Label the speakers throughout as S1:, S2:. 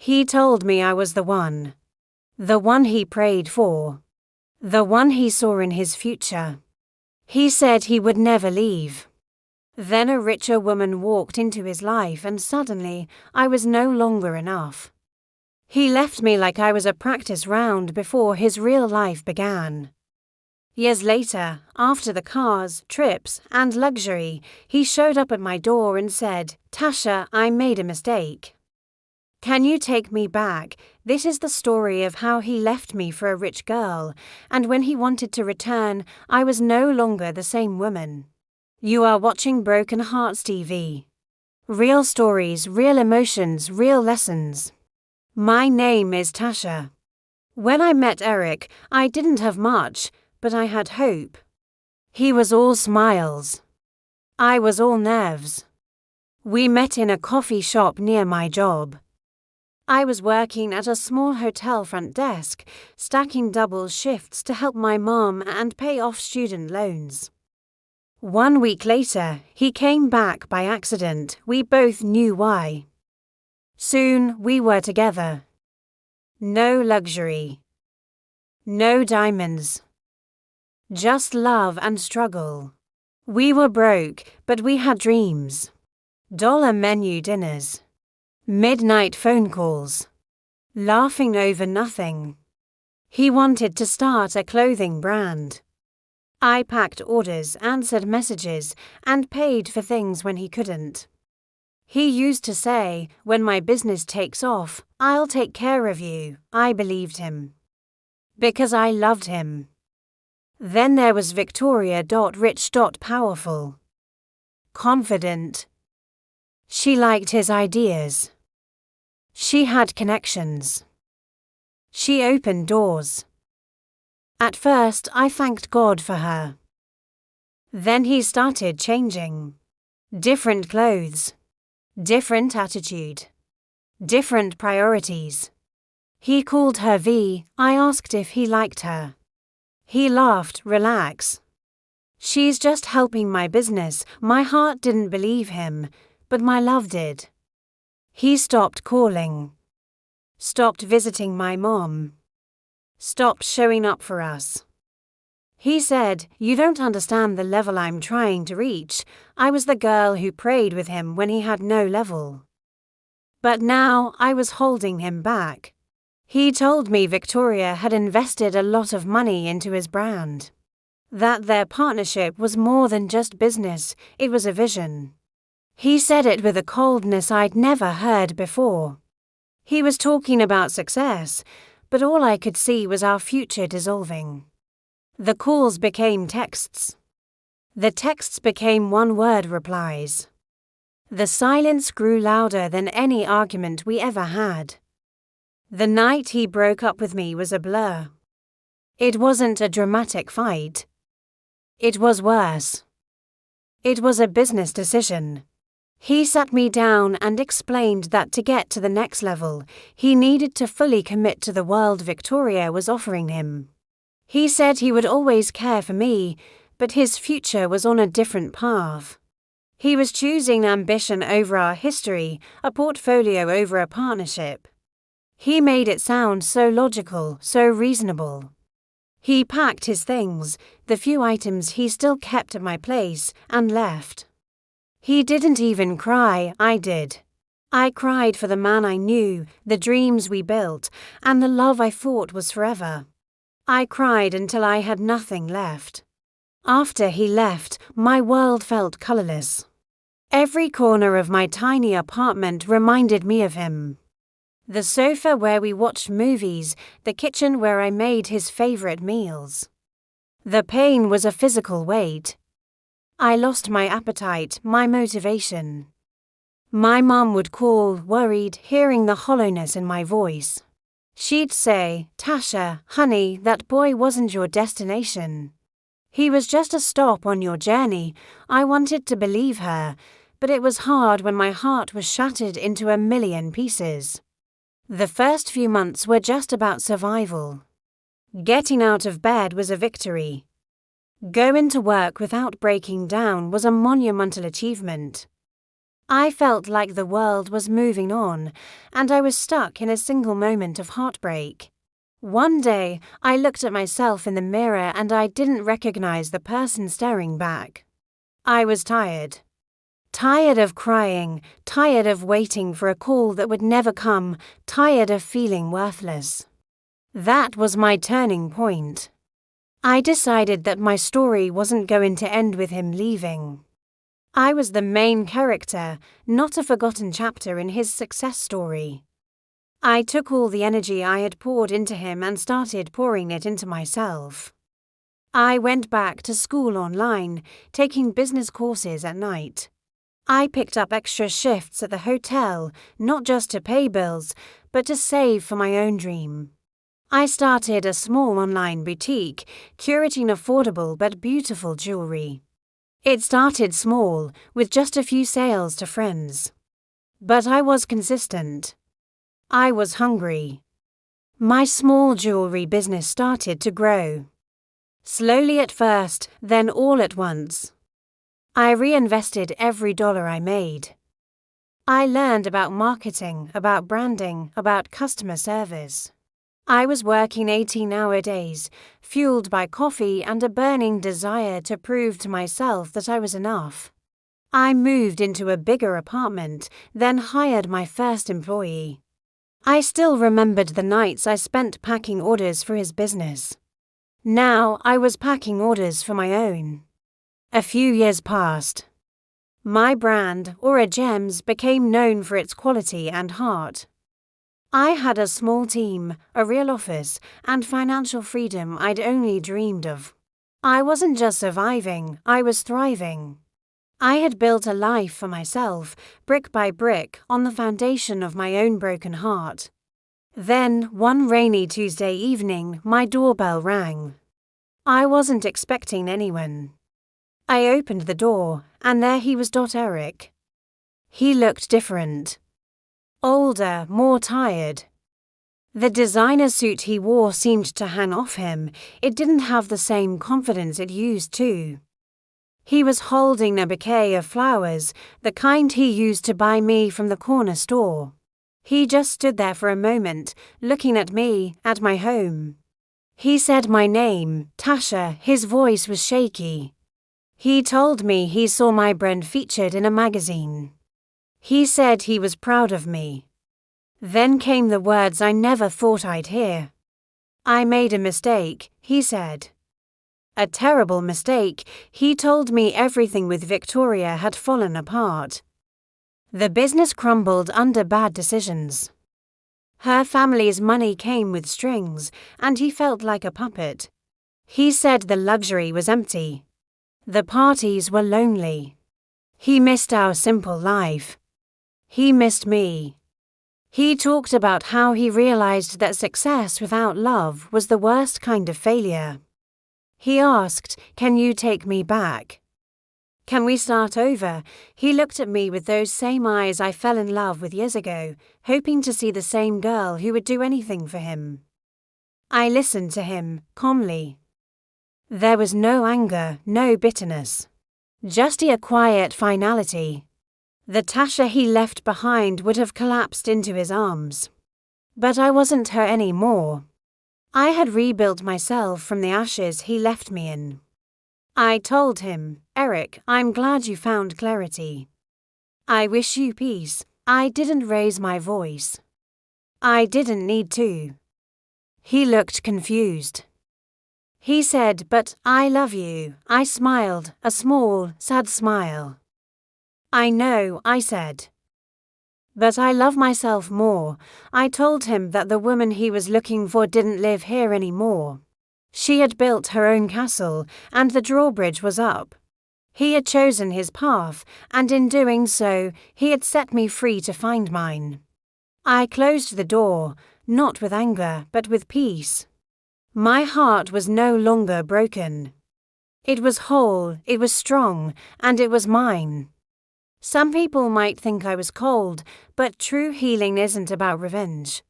S1: He told me I was the one he prayed for, the one he saw in his future. He said he would never leave. Then a richer woman walked into his life and suddenly I was no longer enough. He left me like I was a practice round before his real life began. Years later, after the cars, trips, and luxury, he showed up at my door and said, "Tasha, I made a mistake. Can you take me back? This is the story of how he left me for a rich girl, and when he wanted to return, I was no longer the same woman." You are watching Broken Hearts TV. Real stories, real emotions, real lessons. My name is Tasha. When I met Eric, I didn't have much, but I had hope. He was all smiles. I was all nerves. We met in a coffee shop near my job. I was working at a small hotel front desk, stacking double shifts to help my mom and pay off student loans. 1 week later, he came back by accident. We both knew why. Soon, we were together. No luxury. No diamonds. Just love and struggle. We were broke, but we had dreams. Dollar menu dinners. Midnight phone calls. Laughing over nothing. He wanted to start a clothing brand. I packed orders, answered messages, and paid for things when he couldn't. He used to say, "When my business takes off, I'll take care of you." I believed him. Because I loved him. Then there was Victoria.Rich.Powerful. Confident. She liked his ideas. She had connections. She opened doors. At first, I thanked God for her. Then he started changing. Different clothes. Different attitude. Different priorities. He called her V. I asked if he liked her. He laughed, "Relax. She's just helping my business." My heart didn't believe him, but my love did. He stopped calling. Stopped visiting my mom. Stopped showing up for us. He said, "You don't understand the level I'm trying to reach." I was the girl who prayed with him when he had no level. But now I was holding him back. He told me Victoria had invested a lot of money into his brand. That their partnership was more than just business, it was a vision. He said it with a coldness I'd never heard before. He was talking about success, but all I could see was our future dissolving. The calls became texts. The texts became one-word replies. The silence grew louder than any argument we ever had. The night he broke up with me was a blur. It wasn't a dramatic fight. It was worse. It was a business decision. He sat me down and explained that to get to the next level, he needed to fully commit to the world Victoria was offering him. He said he would always care for me, but his future was on a different path. He was choosing ambition over our history, a portfolio over a partnership. He made it sound so logical, so reasonable. He packed his things, the few items he still kept at my place, and left. He didn't even cry, I did. I cried for the man I knew, the dreams we built, and the love I thought was forever. I cried until I had nothing left. After he left, my world felt colorless. Every corner of my tiny apartment reminded me of him. The sofa where we watched movies, the kitchen where I made his favorite meals. The pain was a physical weight. I lost my appetite, my motivation. My mum would call, worried, hearing the hollowness in my voice. She'd say, "Tasha, honey, that boy wasn't your destination. He was just a stop on your journey." I wanted to believe her, but it was hard when my heart was shattered into a million pieces. The first few months were just about survival. Getting out of bed was a victory. Going to work without breaking down was a monumental achievement. I felt like the world was moving on, and I was stuck in a single moment of heartbreak. One day, I looked at myself in the mirror and I didn't recognize the person staring back. I was tired. Tired of crying, tired of waiting for a call that would never come, tired of feeling worthless. That was my turning point. I decided that my story wasn't going to end with him leaving. I was the main character, not a forgotten chapter in his success story. I took all the energy I had poured into him and started pouring it into myself. I went back to school online, taking business courses at night. I picked up extra shifts at the hotel, not just to pay bills, but to save for my own dream. I started a small online boutique, curating affordable but beautiful jewelry. It started small, with just a few sales to friends. But I was consistent. I was hungry. My small jewelry business started to grow. Slowly at first, then all at once. I reinvested every dollar I made. I learned about marketing, about branding, about customer service. I was working 18-hour days, fueled by coffee and a burning desire to prove to myself that I was enough. I moved into a bigger apartment, then hired my first employee. I still remembered the nights I spent packing orders for his business. Now I was packing orders for my own. A few years passed. My brand, Aura Gems, became known for its quality and heart. I had a small team, a real office, and financial freedom I'd only dreamed of. I wasn't just surviving, I was thriving. I had built a life for myself, brick by brick, on the foundation of my own broken heart. Then, one rainy Tuesday evening, my doorbell rang. I wasn't expecting anyone. I opened the door, and there he was, Eric. He looked different. Older, more tired. The designer suit he wore seemed to hang off him. It didn't have the same confidence it used to. He was holding a bouquet of flowers, the kind he used to buy me from the corner store. He just stood there for a moment, looking at me, at my home. He said my name, Tasha. His voice was shaky. He told me he saw my brand featured in a magazine. He said he was proud of me. Then came the words I never thought I'd hear. I made a mistake, he said. A terrible mistake. He told me everything with Victoria had fallen apart. The business crumbled under bad decisions. Her family's money came with strings, and he felt like a puppet. He said the luxury was empty. The parties were lonely. He missed our simple life. He missed me. He talked about how he realized that success without love was the worst kind of failure. He asked, "Can you take me back? Can we start over?" He looked at me with those same eyes I fell in love with years ago, hoping to see the same girl who would do anything for him. I listened to him, calmly. There was no anger, no bitterness. Just a quiet finality. The Tasha he left behind would have collapsed into his arms. But I wasn't her anymore. I had rebuilt myself from the ashes he left me in. I told him, "Eric, I'm glad you found clarity. I wish you peace." I didn't raise my voice. I didn't need to. He looked confused. He said, "But I love you." I smiled, a small, sad smile. "I know," I said. "But I love myself more." I told him that the woman he was looking for didn't live here anymore. She had built her own castle, and the drawbridge was up. He had chosen his path, and in doing so, he had set me free to find mine. I closed the door, not with anger, but with peace. My heart was no longer broken. It was whole, it was strong, and it was mine. Some people might think I was cold, but true healing isn't about revenge.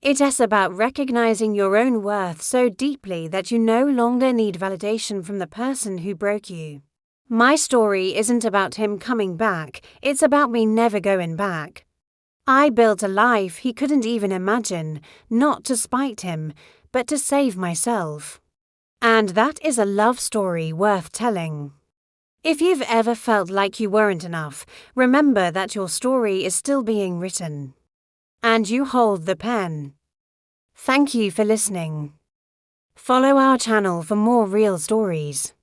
S1: It is about recognizing your own worth so deeply that you no longer need validation from the person who broke you. My story isn't about him coming back, it's about me never going back. I built a life he couldn't even imagine, not to spite him, but to save myself. And that is a love story worth telling. If you've ever felt like you weren't enough, remember that your story is still being written. And you hold the pen. Thank you for listening. Follow our channel for more real stories.